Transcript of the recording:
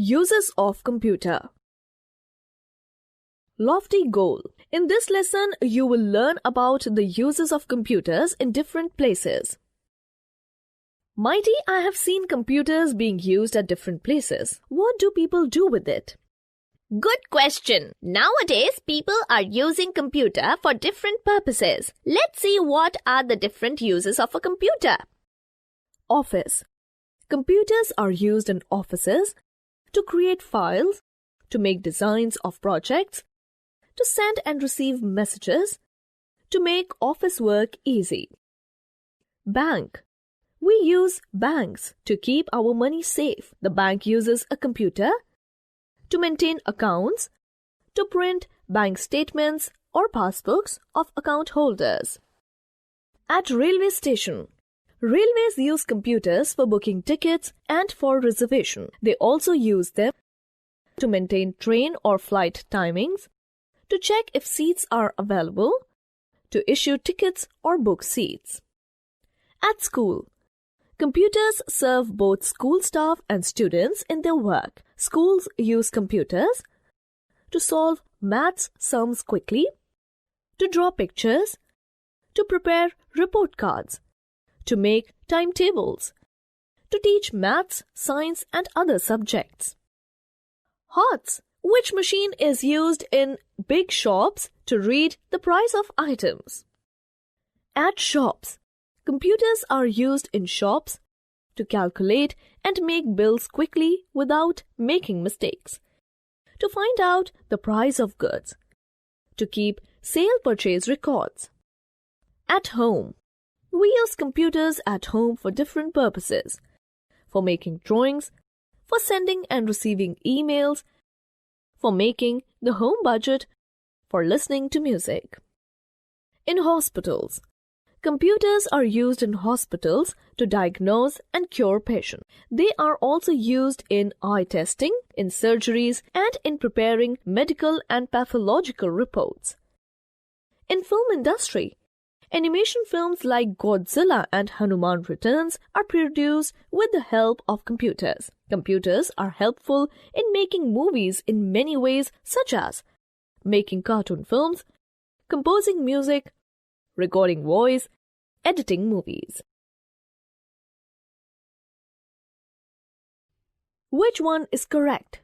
Uses of computer. Lofty goal. In this lesson, you will learn about the uses of computers in different places. Mighty, I have seen computers being used at different places. What do people do with it? Good question. Nowadays, people are using computer for different purposes. Let's see what are the different uses of a computer. Office. Computers are used in offices to create files, to make designs of projects, to send and receive messages, to make office work easy. Bank. We use banks to keep our money safe. The bank uses a computer to maintain accounts, to print bank statements or passbooks of account holders. At railway station, railways use computers for booking tickets and for reservation. They also use them to maintain train or flight timings, to check if seats are available, to issue tickets or book seats. At school, computers serve both school staff and students in their work. Schools use computers to solve maths sums quickly, to draw pictures, to prepare report cards, to make timetables, to teach maths, science, and other subjects. HOTS, which machine is used in big shops to read the price of items. At shops, computers are used in shops to calculate and make bills quickly without making mistakes, to find out the price of goods, to keep sale purchase records. At home, we use computers at home for different purposes, for making drawings, for sending and receiving emails, for making the home budget, for listening to music. In hospitals, computers are used in hospitals to diagnose and cure patients. They are also used in eye testing, in surgeries, and in preparing medical and pathological reports. In film industry, animation films like Godzilla and Hanuman Returns are produced with the help of computers. Computers are helpful in making movies in many ways, such as making cartoon films, composing music, recording voice, editing movies. Which one is correct?